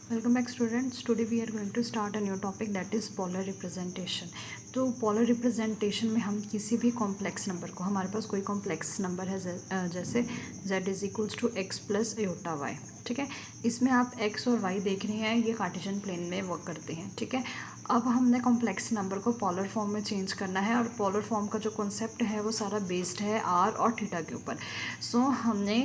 Welcome back students. Today we are going to start a new topic that is polar representation. तो polar representation में हम किसी भी complex number को, हमारे पास कोई कॉम्प्लेक्स नंबर है जैसे z is equals to x plus iota y, ठीक है। इसमें आप x और y देख रहे हैं, ये कार्टेशियन प्लेन में वर्क करते हैं, ठीक है। अब हमने कॉम्प्लेक्स नंबर को पोलर फॉर्म में चेंज करना है और पोलर फॉर्म का जो कॉन्सेप्ट है वो सारा बेस्ड है r और थीटा के ऊपर। सो हमने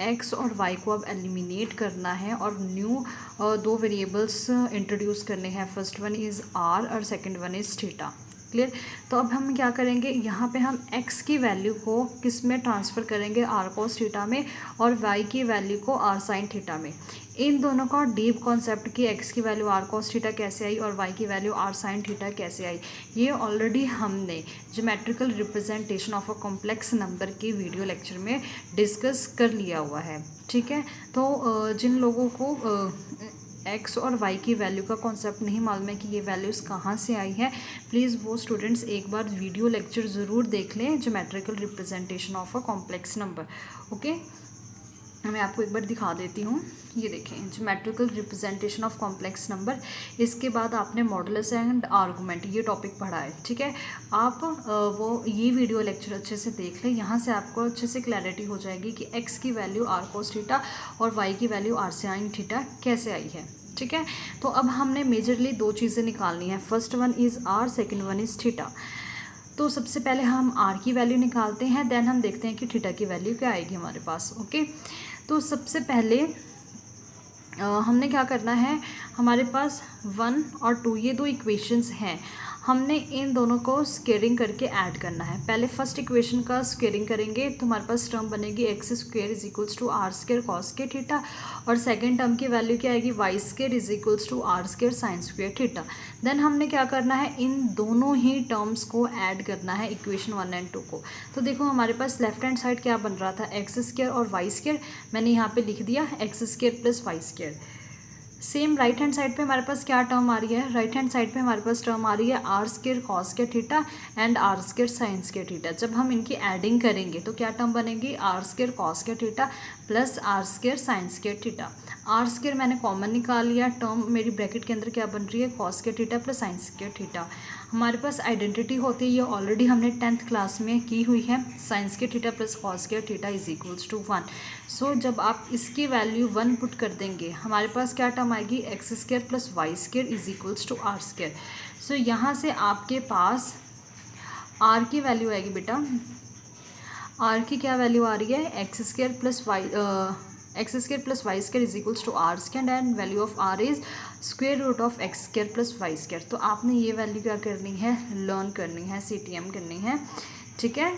x और y को अब एलिमिनेट करना है और न्यू दो वेरिएबल्स इंट्रोड्यूस करने हैं। फर्स्ट वन इज़ r और second one is theta. Clear. तो अब हम क्या करेंगे, यहाँ पे हम x की वैल्यू को किस में ट्रांसफ़र करेंगे, r cos थीटा में, और y की वैल्यू को r sin थीटा में। इन दोनों का डीप कॉन्सेप्ट कि x की वैल्यू r cos थीटा कैसे आई और y की वैल्यू r sin थीटा कैसे आई, ये ऑलरेडी हमने geometrical representation of a complex number के वीडियो लेक्चर में डिस्कस कर लिया हुआ है, ठीक है। तो जिन लोगों को एक्स और वाई की वैल्यू का कॉन्सेप्ट नहीं मालूम है कि ये वैल्यूज़ कहाँ से आई है, प्लीज़ वो स्टूडेंट्स एक बार वीडियो लेक्चर ज़रूर देख लें, geometrical representation of a complex number. Okay, मैं आपको एक बार दिखा देती हूँ। ये देखें, geometrical representation of complex number. इसके बाद आपने मॉडुलस एंड आर्गूमेंट ये टॉपिक पढ़ा है, ठीक है। आप वो ये वीडियो लेक्चर अच्छे से देख लें, यहाँ से आपको अच्छे से क्लैरिटी हो जाएगी कि x की वैल्यू r cos थीटा और y की वैल्यू r sin थीटा कैसे आई है, ठीक है। तो अब हमने मेजरली दो चीज़ें निकालनी है। First one is r, second one is theta. तो सबसे पहले हम r की वैल्यू निकालते हैं, देन हम देखते हैं कि थीटा की वैल्यू क्या आएगी हमारे पास। ओके, तो सबसे पहले हमने क्या करना है, हमारे पास 1 और 2 ये दो इक्वेशंस हैं, हमने इन दोनों को स्क्वेयरिंग करके ऐड करना है। पहले फर्स्ट इक्वेशन का स्क्वेयरिंग करेंगे तो हमारे पास टर्म बनेगी x square is equals to r square cos के थीटा, और सेकंड टर्म की वैल्यू क्या आएगी, y square is equals to r square sine square theta. Then हमने क्या करना है, इन दोनों ही टर्म्स को ऐड करना है, इक्वेशन 1 एंड 2 को। तो देखो हमारे पास लेफ्ट हैंड साइड क्या बन रहा था, एक्स स्क्वेयर और वाई स्क्वेयर, मैंने यहाँ पे लिख दिया x square plus y square. Same right hand side पे हमारे पास क्या टर्म आ रही है, राइट हैंड साइड पे हमारे पास टर्म आ रही है r square cos square theta and r square sine square theta. जब हम इनकी एडिंग करेंगे तो क्या टर्म बनेगी, r square cos square theta plus r square sine square theta. R square मैंने कॉमन निकाल लिया, टर्म मेरी ब्रैकेट के अंदर क्या बन रही है, cos square theta plus sign square theta. हमारे पास आइडेंटिटी होती है, ये ऑलरेडी हमने 10th क्लास में की हुई है, sine square theta plus cos square theta is equals to 1। So जब आप इसकी वैल्यू 1 पुट कर देंगे, हमारे पास क्या टर्म आएगी, x square plus y square is equals to r square. So यहाँ से आपके पास आर की वैल्यू आएगी बेटा, आर की क्या वैल्यू आ रही है, x square plus y x square plus y square is equals to r square and value of r is square root of x square plus y square. तो आपने ये वैल्यू क्या करनी है, लर्न करनी है, CTM करनी है, ठीक है।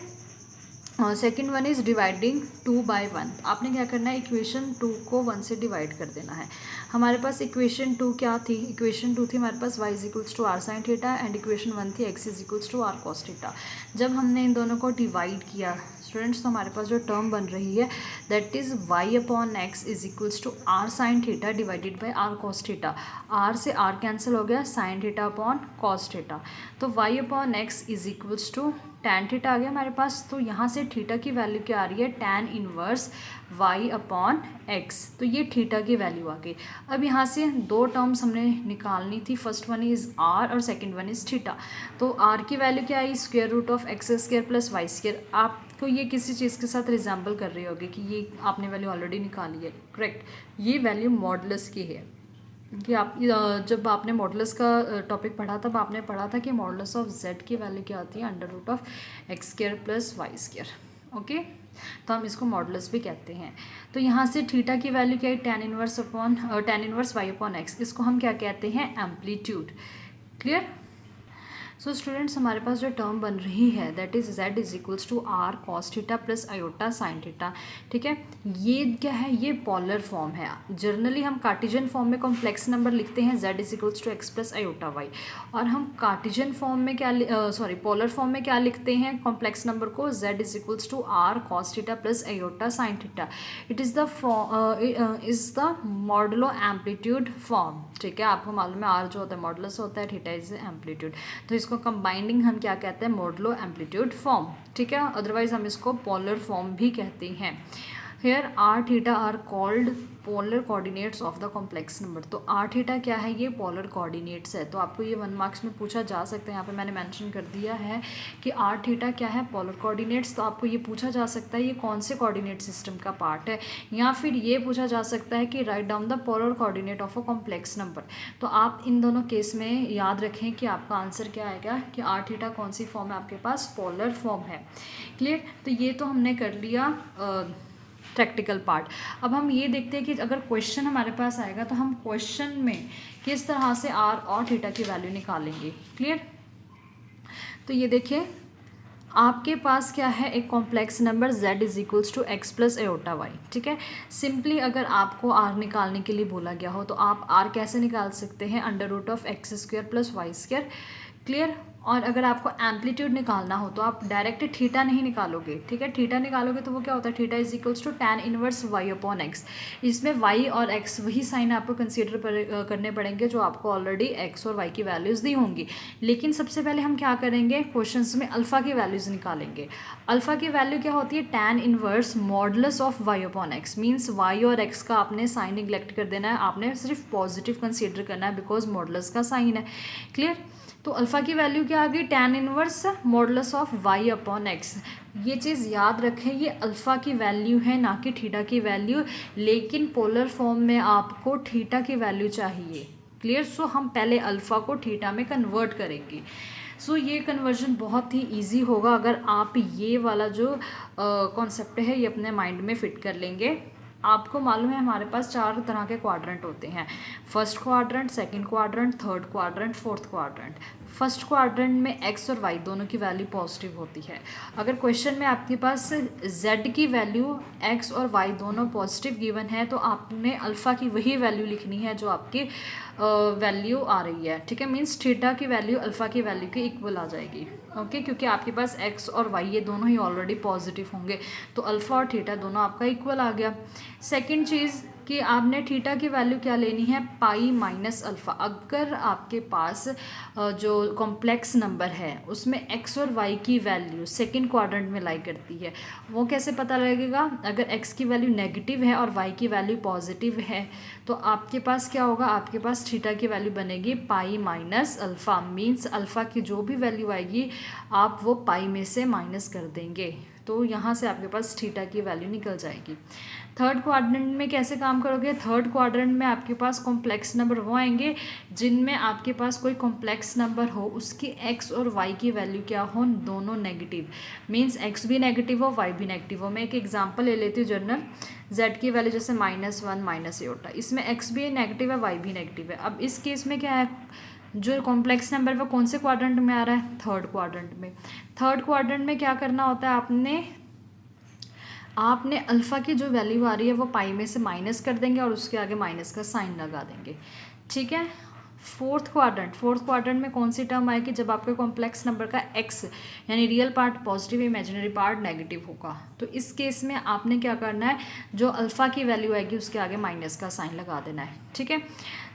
Second one is dividing 2 by 1। आपने क्या करना है, इक्वेशन 2 को 1 से डिवाइड कर देना है। हमारे पास इक्वेशन 2 क्या थी, इक्वेशन 2 थी हमारे पास y is equals to r sine theta and equation 1 थी x is equals to r cos theta. जब हमने इन दोनों को डिवाइड किया स्टूडेंट्स, तो हमारे पास जो टर्म बन रही है that is y upon x is equals to r sine theta divided by r cos theta. R से आर कैंसिल हो गया, sine theta upon cos theta. तो y upon x is equals to tan theta आ गया हमारे पास। तो यहाँ से थीटा की वैल्यू क्या आ रही है, tan inverse y upon x. तो ये थीटा की वैल्यू आ गई। अब यहाँ से दो टर्म्स हमने निकालनी थी, फर्स्ट वन इज़ r और सेकंड वन इज़ थीटा। तो r की वैल्यू क्या आई, square root of x square plus y square. आपको ये किसी चीज़ के साथ रिजेंबल कर रही होगी कि ये आपने वैल्यू ऑलरेडी निकाली है, करेक्ट। ये वैल्यू मॉडुलस की है कि आप जब आपने मॉडुलस का टॉपिक पढ़ा तब आपने पढ़ा था कि मॉडुलस ऑफ z की वैल्यू क्या होती है, under root of x square plus y square. Okay, तो हम इसको मॉडुलस भी कहते हैं। तो यहाँ से थीटा की वैल्यू क्या है, tan inverse y upon x. इसको हम क्या कहते हैं, एम्पलीट्यूड। क्लियर। सो स्टूडेंट्स, हमारे पास जो टर्म बन रही है that is z is equals to r cos theta plus iota sine theta, ठीक है। ये क्या है, ये पॉलर फॉर्म है। जर्नली हम कार्टेशियन फॉर्म में कॉम्प्लेक्स नंबर लिखते हैं z is equals to x plus iota y, और हम कार्टेशियन फॉर्म में क्या पॉलर फॉर्म में क्या लिखते हैं कॉम्प्लेक्स नंबर को, z is equals to r cos theta plus iota sine theta. It is the modulo amplitude form, ठीक है। आपको मालूम है आर जो होता है मॉडुलस होता है, थीटा इज एम्पलीट्यूड। तो इसको कंबाइनिंग हम क्या कहते हैं, मॉडुलो एम्पलीट्यूड फॉर्म, ठीक है। अदरवाइज हम इसको पोलर फॉर्म भी कहते हैं। Here r theta are called polar coordinates of the complex number. तो आर थीटा क्या है, ये पोलर कोऑर्डिनेट्स है। तो आपको ये 1 मार्क्स में पूछा जा सकता है, यहाँ पे मैंने मेंशन कर दिया है कि आर थीटा क्या है, पोलर कोऑर्डिनेट्स। तो आपको ये पूछा जा सकता है ये कौन से कोऑर्डिनेट सिस्टम का पार्ट है, या फिर ये पूछा जा सकता है कि write down the polar coordinate of a complex number. तो आप इन दोनों केस में याद रखें कि आपका आंसर क्या आएगा कि आर थीटा कौन सी फॉर्म है आपके पास, पोलर फॉर्म है। क्लियर। तो ये तो हमने कर लिया प्रैक्टिकल पार्ट। अब हम ये देखते हैं कि अगर क्वेश्चन हमारे पास आएगा तो हम क्वेश्चन में किस तरह से आर और थीटा की वैल्यू निकालेंगे। क्लियर। तो ये देखिए आपके पास क्या है, एक complex number z is equals to x plus iota y. ठीक है। सिंपली अगर आपको r निकालने के लिए बोला गया हो तो आप r कैसे निकाल सकते हैं, under root of x square plus y square. Clear. और अगर आपको एम्पलीट्यूड निकालना हो तो आप डायरेक्ट थीटा नहीं निकालोगे। ठीक है। थीटा निकालोगे तो वो क्या होता है, theta is equals to tan inverse y upon x. इसमें y और x वही साइन आपको कंसीडर करने पड़ेंगे जो आपको ऑलरेडी x और y की वैल्यूज़ दी होंगी। लेकिन सबसे पहले हम क्या करेंगे, क्वेश्चंस में अल्फ़ा की वैल्यूज़ निकालेंगे। अल्फ़ा की वैल्यू क्या होती है, tan inverse modulus of y upon x. Means y और x का आपने साइन निगलेक्ट कर देना है, आपने सिर्फ पॉजिटिव कंसीडर करना है बिकॉज मॉडुलस का साइन है। क्लियर। तो अल्फ़ा की वैल्यू क्या आ गई, tan inverse modulus of y upon x. ये चीज़ याद रखें, ये अल्फ़ा की वैल्यू है ना कि थीटा की वैल्यू, लेकिन पोलर फॉर्म में आपको थीटा की वैल्यू चाहिए। क्लियर। सो हम पहले अल्फ़ा को थीटा में कन्वर्ट करेंगे। सो ये कन्वर्जन बहुत ही इजी होगा अगर आप ये वाला जो कॉन्सेप्ट है ये अपने माइंड में फिट कर लेंगे। आपको मालूम है हमारे पास 4 तरह के क्वाड्रेंट होते हैं, first quadrant, second quadrant, third quadrant, fourth quadrant. First quadrant में x और y दोनों की वैल्यू पॉजिटिव होती है। अगर क्वेश्चन में आपके पास z की वैल्यू x और y दोनों पॉजिटिव गिवन है तो आपने अल्फ़ा की वही वैल्यू लिखनी है जो आपकी वैल्यू आ रही है। ठीक है। मीन्स थीटा की वैल्यू अल्फ़ा की वैल्यू के इक्वल आ जाएगी। ओके। क्योंकि आपके पास x और y ये दोनों ही ऑलरेडी पॉजिटिव होंगे तो अल्फ़ा और थीटा दोनों आपका इक्वल आ गया। सेकंड चीज़ कि आपने थीटा की वैल्यू क्या लेनी है, पाई माइनस अल्फ़ा। अगर आपके पास जो कॉम्प्लेक्स नंबर है उसमें x और y की वैल्यू सेकंड क्वाड्रेंट में लाई करती है, वो कैसे पता लगेगा, अगर x की वैल्यू नेगेटिव है और y की वैल्यू पॉजिटिव है तो आपके पास क्या होगा, आपके पास थीटा की वैल्यू बनेगी pi minus alpha. Means alpha की जो भी वैल्यू आएगी आप वो पाई में से माइनस कर देंगे, तो यहाँ से आपके पास थीटा की वैल्यू निकल जाएगी। थर्ड क्वाड्रेंट में कैसे काम करोगे, थर्ड क्वाड्रेंट में आपके पास कॉम्प्लेक्स नंबर वो आएंगे जिनमें आपके पास कोई कॉम्प्लेक्स नंबर हो उसकी x और y की वैल्यू क्या हो, दोनों नेगेटिव। मीन्स x भी नेगेटिव हो y भी नेगेटिव हो। मैं एक एग्जांपल ले लेती हूँ जनरल, z की वैल्यू जैसे -1 माइनस एओटा, इसमें x भी नेगेटिव है y भी नेगेटिव है। अब इस केस में क्या है, जो कॉम्प्लेक्स नंबर वो कौन से क्वाड्रेंट में आ रहा है, थर्ड क्वाड्रेंट में। थर्ड क्वाड्रेंट में क्या करना होता है, आपने अल्फ़ा की जो वैल्यू आ रही है वो पाई में से माइनस कर देंगे और उसके आगे माइनस का साइन लगा देंगे। ठीक है। फोर्थ क्वाड्रेंट में कौन सी टर्म आएगी, जब आपके कॉम्प्लेक्स नंबर का x यानी real part positive, imaginary part negative होगा। तो इस केस में आपने क्या करना है, जो अल्फ़ा की वैल्यू आएगी उसके आगे माइनस का साइन लगा देना है। ठीक है।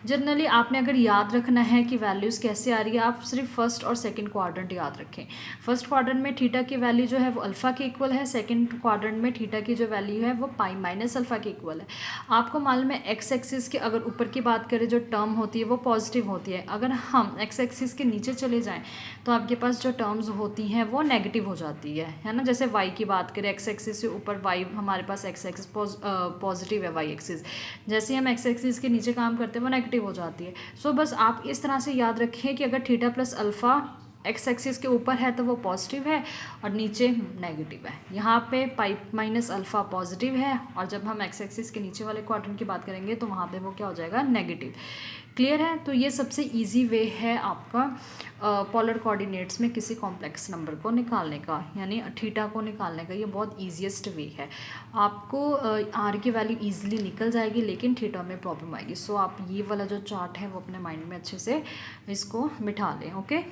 जनरली आपने अगर याद रखना है कि वैल्यूज़ कैसे आ रही है, आप सिर्फ फर्स्ट और सेकंड क्वाड्रेंट याद रखें। फर्स्ट क्वाड्रेंट में थीटा की वैल्यू जो है वो अल्फ़ा के इक्वल है, सेकंड क्वाड्रेंट में थीटा की जो वैल्यू है वो पाई माइनस अल्फ़ा के इक्वल है। आपको मालूम है एक्स एक्सिस के अगर ऊपर की बात करें जो टर्म होती है वो पॉजिटिव होती है, अगर हम एक्स एक्सिस के नीचे चले जाएँ तो आपके पास जो टर्म्स होती हैं वो नेगेटिव हो जाती है ना। जैसे वाई की बात करें, एक्स एक्सिस से ऊपर वाई हमारे पास एक्स एक्सिस पॉजिटिव है, वाई एक्सिस जैसे हम एक्स एक्सिस के नीचे काम करते हैं वो नेगेटिव हो जाती है। सो बस आप इस तरह से याद रखें कि अगर theta plus alpha x axis के ऊपर है तो वो पॉजिटिव है और नीचे नेगेटिव है। यहाँ पे पाई माइनस अल्फ़ा पॉजिटिव है और जब हम एक्स एक्सिस के नीचे वाले क्वाड्रेंट की बात करेंगे तो वहाँ पे वो क्या हो जाएगा, नेगेटिव। क्लियर है। तो ये सबसे इजी वे है आपका पोलर कोऑर्डिनेट्स में किसी कॉम्प्लेक्स नंबर को निकालने का, यानी थीटा को निकालने का। ये बहुत ईजीएस्ट वे है। आपको आर की वैल्यू ईजिली निकल जाएगी लेकिन थीटा में प्रॉब्लम आएगी। सो आप ये वाला जो चार्ट है वो अपने माइंड में अच्छे से इसको बिठा लें। ओके।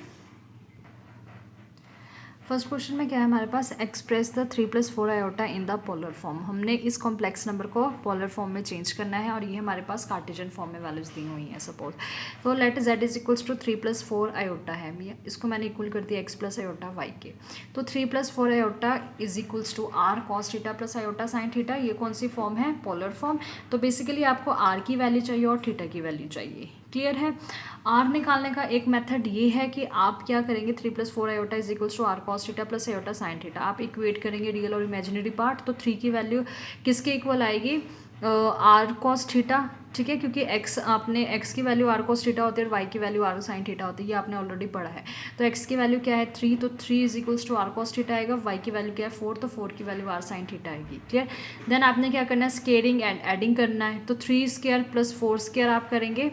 फर्स्ट क्वेश्चन में क्या है हमारे पास, express the 3+4 iota in the polar form. हमने इस कॉम्प्लेक्स नंबर को पोलर फॉर्म में चेंज करना है और ये हमारे पास कार्टेशियन फॉर्म में वैल्यूज दी हुई हैं सपोज। तो let z is equals to 3+4 iota है, इसको मैंने इक्वल कर दिया x प्लस आयोटा y के। तो 3+4 iota is equals to r cos theta plus iota sine theta. ये कौन सी फॉर्म है, पोलर फॉर्म। तो बेसिकली आपको r की वैल्यू चाहिए और थीटा की वैल्यू चाहिए। क्लियर है। r निकालने का एक मेथड ये है कि आप क्या करेंगे, 3+4 iota is equals to r cos theta plus iota sine theta. आप इक्वेट करेंगे रियल और इमेजिनरी पार्ट। तो 3 की वैल्यू किसके इक्वल आएगी, r cos थीटा, ठीक है, क्योंकि x आपने x की वैल्यू r cos थीटा होती है और y की वैल्यू r साइन थीटा होती है, ये आपने ऑलरेडी पढ़ा है। तो x की वैल्यू क्या है 3, तो 3 is equals to r cos theta आएगा। y की वैल्यू क्या है 4, तो 4 की वैल्यू r साइन थीटा आएगी। क्लियर। देन आपने क्या करना है, स्केयरिंग एंड एडिंग करना है। तो 3 स्क्वायर प्लस 4 स्क्वायर आप करेंगे,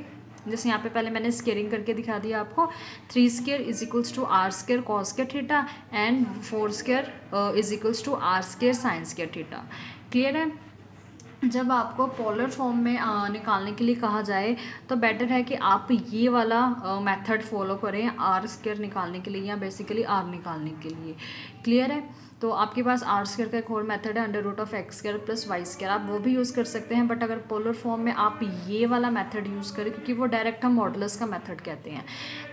जैसे यहाँ पे पहले मैंने स्केयरिंग करके दिखा दिया आपको। 3 square is equals to r square cos square theta and 4 square is equals to r square sine square theta. Clear है। जब आपको पोलर फॉर्म में निकालने के लिए कहा जाए तो बेटर है कि आप ये वाला मेथड फॉलो करें r स्क्वायर निकालने के लिए या बेसिकली r निकालने के लिए। क्लियर है। तो आपके पास r स्क्वायर का एक और मेथड है under root of x square plus y square, आप वो भी यूज़ कर सकते हैं। बट अगर पोलर फॉर्म में आप ये वाला मेथड यूज़ करें, क्योंकि वो डायरेक्ट हम मॉडुलस का मेथड कहते हैं,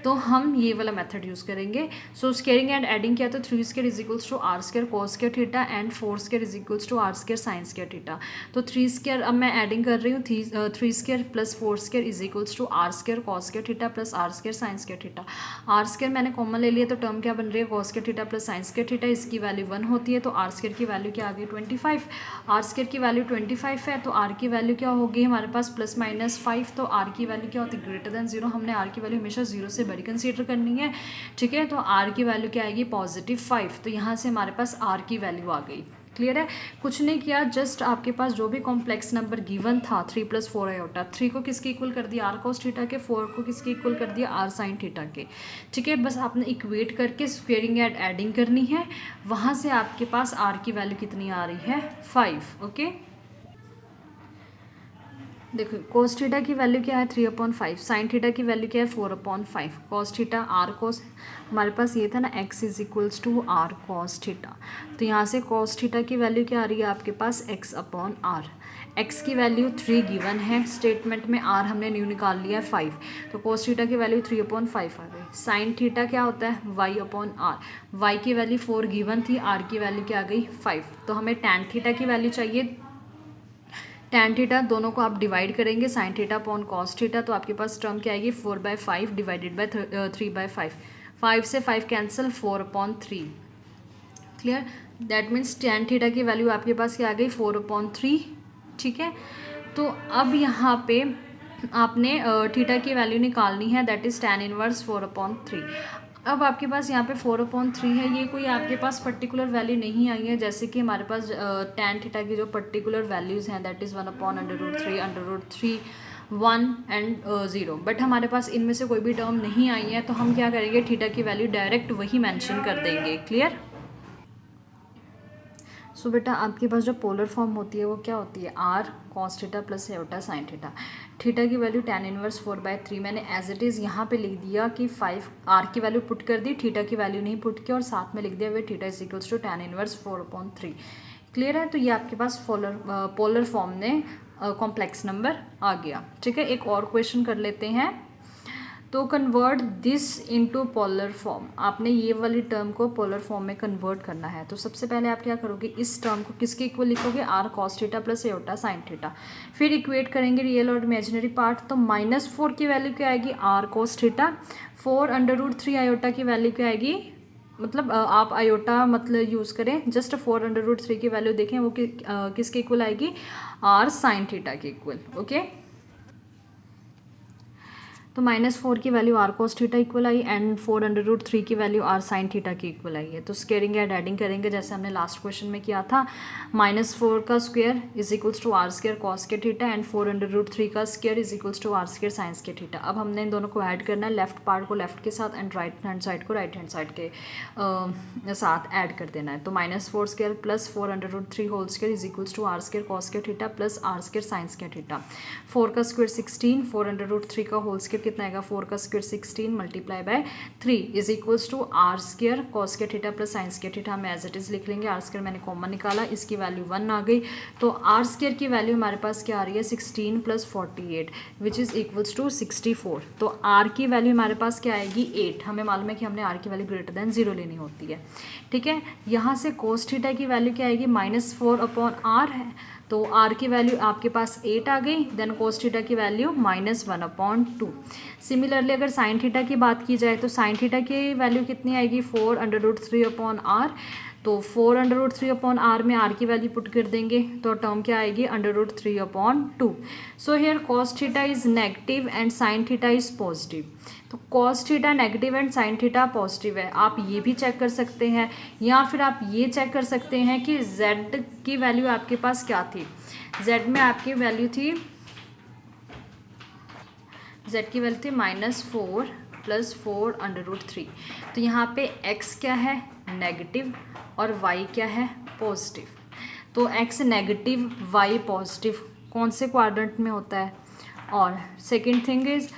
तो हम ये वाला मेथड यूज़ करेंगे। सो स्केयरिंग एंड एडिंग किया तो 3 square is equals to r square cos square theta and 4 square is equals to r square sine square theta. तो 3 स्क्वायर अब मैं एडिंग कर रही हूँ, 3 square plus 4 square is equals to r square cos square theta plus r square sine square theta. r square मैंने common ले लिया तो टर्म क्या बन रही है, cos square theta plus sine square theta, इसकी वैल्यू 1 होती है। तो r स्क्वायर की वैल्यू क्या आ गई 25, r स्क्वायर की वैल्यू 25 है, तो r की वैल्यू क्या होगी हमारे पास प्लस माइनस 5। तो r की वैल्यू क्या होती है, ग्रेटर देन 0। हमने r की वैल्यू हमेशा 0 से बड़ी कंसीडर करनी है, ठीक है। तो r की वैल्यू क्या आएगी +5। तो यहाँ से हमारे पास r की वैल्यू आ गई। क्लियर है। कुछ नहीं किया, जस्ट आपके पास जो भी कॉम्प्लेक्स नंबर गिवन था 3+4 आयोटा, 3 को किसके इक्वल कर दिया r cos थीटा के, 4 को किसके इक्वल कर दिया r साइन थीटा के, ठीक है। बस आपने इक्वेट करके स्क्वेयरिंग एंड एडिंग करनी है, वहाँ से आपके पास r की वैल्यू कितनी आ रही है 5। ओके देखो cos थीटा की वैल्यू क्या है 3/5, साइन थीटा की वैल्यू क्या है 4/5। cos थीटा r cos हमारे पास ये था ना x is equals to r cos theta, तो यहाँ से cos थीटा की वैल्यू क्या आ रही है आपके पास x/r। x की वैल्यू 3 गिवन है स्टेटमेंट में, r हमने न्यू निकाल लिया है 5, तो cos थीटा की वैल्यू 3/5 आ गई। साइन थीटा क्या होता है y/r, y की वैल्यू 4 गिवन थी, r की वैल्यू क्या आ गई 5। तो हमें tan थीटा की वैल्यू चाहिए, tan थीटा दोनों को आप डिवाइड करेंगे sign theta upon cos theta, तो आपके पास टर्म क्या आएगी 4/5 डिवाइडेड बाई 3/5, 5 से 5 cancel 4/3। Clear. That means tan theta की वैल्यू आपके पास क्या आ गई 4/3, ठीक है। तो अब यहाँ पे आपने थीटा की वैल्यू निकालनी है, दैट इज़ tan इनवर्स 4/3। अब आपके पास यहाँ पे 4/3 है, ये कोई आपके पास पर्टिकुलर वैल्यू नहीं आई है, जैसे कि हमारे पास tan थीटा की जो पर्टिकुलर वैल्यूज़ हैं दैट इज़ 1/√3 1 एंड 0, बट हमारे पास इनमें से कोई भी टर्म नहीं आई है, तो हम क्या करेंगे थीटा की वैल्यू डायरेक्ट वही मेंशन कर देंगे। क्लियर। सो बेटा आपके पास जो पोलर फॉर्म होती है वो क्या होती है r cos theta plus iota sine theta. Theta की वैल्यू tan इनवर्स 4/3 मैंने एज इट इज़ यहाँ पे लिख दिया कि 5 r की वैल्यू पुट कर दी, थीटा की वैल्यू नहीं पुट की, और साथ में लिख दिया where theta is equals to tan inverse 4/3। Clear है। तो ये आपके पास पोलर फॉर्म में कॉम्प्लेक्स नंबर आ गया, ठीक है। एक और क्वेश्चन कर लेते हैं। तो convert this into polar form, आपने ये वाली टर्म को पोलर फॉर्म में कन्वर्ट करना है। तो सबसे पहले आप क्या करोगे, इस टर्म को किसके इक्वल लिखोगे r cos theta plus iota sine theta, फिर इक्वेट करेंगे रियल और इमेजिनरी पार्ट। तो -4 की वैल्यू क्या आएगी r cos थीटा, 4/√3 आयोटा की वैल्यू क्या आएगी, मतलब आप आयोटा मतलब यूज़ करें, जस्ट 4/√3 की वैल्यू देखें वो किसके इक्वल आएगी r साइन थीटा के इक्वल। ओके तो -4 की value r cos theta equal I and 4/√3 की वैल्यू r साइन थीटा की इक्वल आई है। तो स्केयरिंग एंड एडिंग करेंगे जैसे हमने लास्ट क्वेश्चन में किया था, -4 का square is equals to r square cos square theta and 4/√3 का square is equals to r square sine square theta. अब हमने इन दोनों को ऐड करना है, लेफ्ट पार्ट को लेफ्ट के साथ एंड राइट हैंड साइड को राइट हैंड साइड के साथ ऐड कर देना है। तो -4 square plus 4/√3 whole square is equals to r square cos square theta plus r square sine square theta. 4 का स्क्वायर 16, 4/√3 का होल स्क्वायर स्क्वायर कितना आएगा, 4 का square 16 multiply by 3 is equals to r square cos square theta plus sine square theta हम as it is लिख लेंगे। Are square मैंने common निकाला, इसकी वैल्यू 1 आ गई, तो आर स्क्वायर की वैल्यू हमारे पास क्या आ रही है 16 plus 48 which is equals to 64। तो आर की वैल्यू हमारे पास क्या आएगी 8। हमें मालूम है कि हमने आर की वैल्यू ग्रेटर देन 0 लेनी होती है, ठीक है। यहाँ से कोस थीटा की वैल्यू क्या आएगी -4/r है, तो आर की वैल्यू आपके पास 8 आ गई, देन कोस थीटा की वैल्यू -1/2। सिमिलरली अगर साइन थीटा की बात की जाए तो साइन थीटा की वैल्यू कितनी आएगी 4√3/r, तो 4√3/r में r की वैल्यू पुट कर देंगे तो टर्म क्या आएगी √3/2। So here cos theta is negative and sine theta is positive. तो cos theta negative and sine theta positive है, आप ये भी चेक कर सकते हैं, या फिर आप ये चेक कर सकते हैं कि z की वैल्यू आपके पास क्या थी। z में आपकी वैल्यू थी, z की वैल्यू थी -4 + 4√3। तो यहाँ पे x क्या है नेगेटिव और y क्या है पॉजिटिव। तो x नेगेटिव y पॉजिटिव कौन से क्वाड्रेंट में होता है। और second thing is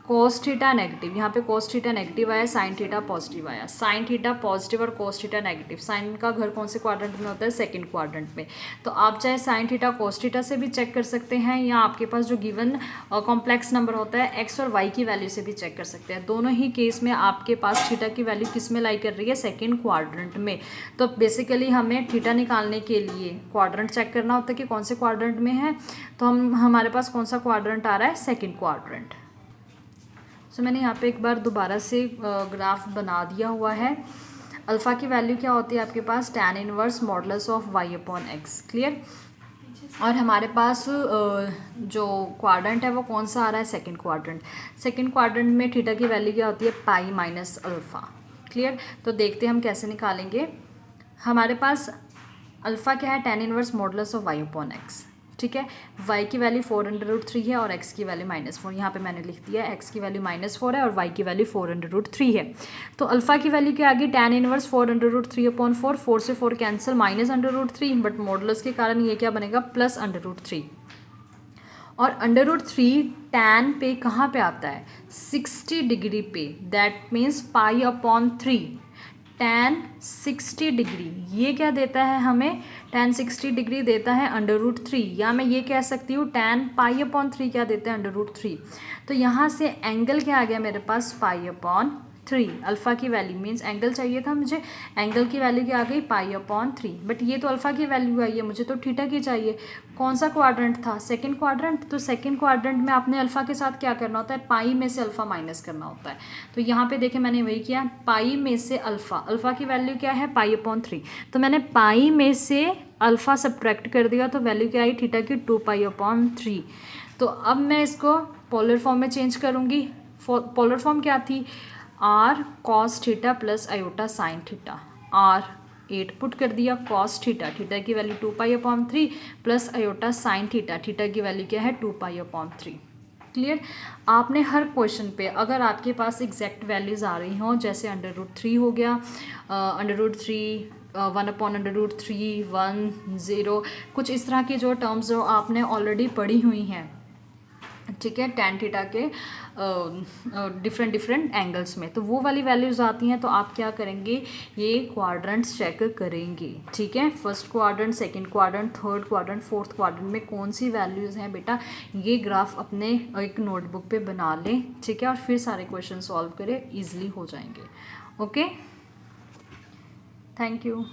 cos theta negative, यहाँ पे कोस थीटा नेगेटिव आया, साइन थीटा पॉजिटिव आया। साइन थीटा पॉजिटिव और कोस थीटा नेगेटिव, साइन का घर कौन से क्वाड्रेंट में होता है सेकंड क्वाड्रेंट में। तो आप चाहे साइन थीटा कोस थीटा से भी चेक कर सकते हैं, या आपके पास जो गिवन कॉम्प्लेक्स नंबर होता है एक्स और वाई की वैल्यू से भी चेक कर सकते हैं। दोनों ही केस में आपके पास थीटा की वैल्यू किस में लाई कर रही है सेकेंड क्वाड्रेंट में। तो बेसिकली हमें थीटा निकालने के लिए क्वाड्रेंट चेक करना होता है कि कौन से क्वाड्रेंट में है, तो हमारे पास कौन सा क्वाड्रेंट आ रहा है सेकेंड क्वाड्रेंट। सो मैंने यहाँ पे एक बार दोबारा से ग्राफ बना दिया हुआ है। अल्फ़ा की वैल्यू क्या होती है आपके पास tan inverse modulus of y/x, clear. और हमारे पास जो क्वाड्रेंट है वो कौन सा आ रहा है सेकंड क्वाड्रेंट। सेकंड क्वाड्रेंट में थीटा की वैल्यू क्या होती है पाई माइनस अल्फ़ा, क्लियर। तो देखते हैं हम कैसे निकालेंगे। हमारे पास अल्फ़ा क्या है tan inverse modulus of y/x, ठीक है। y की वैल्यू 4√3 है और x की वैल्यू -4, यहाँ पे मैंने लिख दिया x की वैल्यू -4 है और y की वैल्यू 4√3 है। तो अल्फ़ा की वैल्यू क्या आ गई tan इनवर्स 4√3/4, 4 से 4 कैंसिल -√3, बट मॉडुलस के कारण ये क्या बनेगा +√3। और √3 tan पे कहाँ पे आता है 60 डिग्री पे, दैट मीन्स पाई/3 tan 60 डिग्री। ये क्या देता है हमें tan 60 डिग्री देता है √3, या मैं ये कह सकती हूँ tan पाई/3 क्या देता है √3। तो यहाँ से एंगल क्या आ गया मेरे पास पाई/3। अल्फ़ा की वैल्यू मीन्स एंगल चाहिए था मुझे, एंगल की वैल्यू क्या आ गई पाई/3, बट ये तो अल्फ़ा की वैल्यू आई है, मुझे तो थीटा की चाहिए। कौन सा क्वाड्रेंट था सेकंड क्वाड्रेंट। तो सेकंड क्वाड्रेंट में आपने अल्फ़ा के साथ क्या करना होता है पाई में से अल्फ़ा माइनस करना होता है। तो यहाँ पे देखें मैंने वही किया, पाई में से अल्फ़ा की वैल्यू क्या है पाई/3, तो मैंने पाई में से अल्फ़ा सब्ट्रैक्ट कर दिया, तो वैल्यू क्या आई थीटा की 2 पाई/3। तो अब मैं इसको पोलर फॉर्म में चेंज करूँगी। पोलर फॉर्म क्या थी r cos theta plus iota sine theta, r 8 put कर दिया, कॉस थीटा, थीटा की वैल्यू 2 पाई/3 plus iota sine theta, theta की वैल्यू क्या है 2 पाई/3, क्लियर। आपने हर क्वेश्चन पे अगर आपके पास एग्जैक्ट वैल्यूज़ आ रही हों, जैसे √3 हो गया, √3 1/√3 1 0, कुछ इस तरह की जो टर्म्स जो आपने ऑलरेडी पढ़ी हुई हैं, ठीक है, tan थीटा के डिफरेंट एंगल्स में, तो वो वाली वैल्यूज़ आती हैं। तो आप क्या करेंगे ये क्वाड्रेंट्स चेक करेंगे, ठीक है। First quadrant, second quadrant, third quadrant, fourth quadrant में कौन सी वैल्यूज़ हैं बेटा, ये ग्राफ अपने एक नोटबुक पे बना लें, ठीक है, और फिर सारे क्वेश्चन सॉल्व करें, ईजिली हो जाएंगे। Okay, thank you.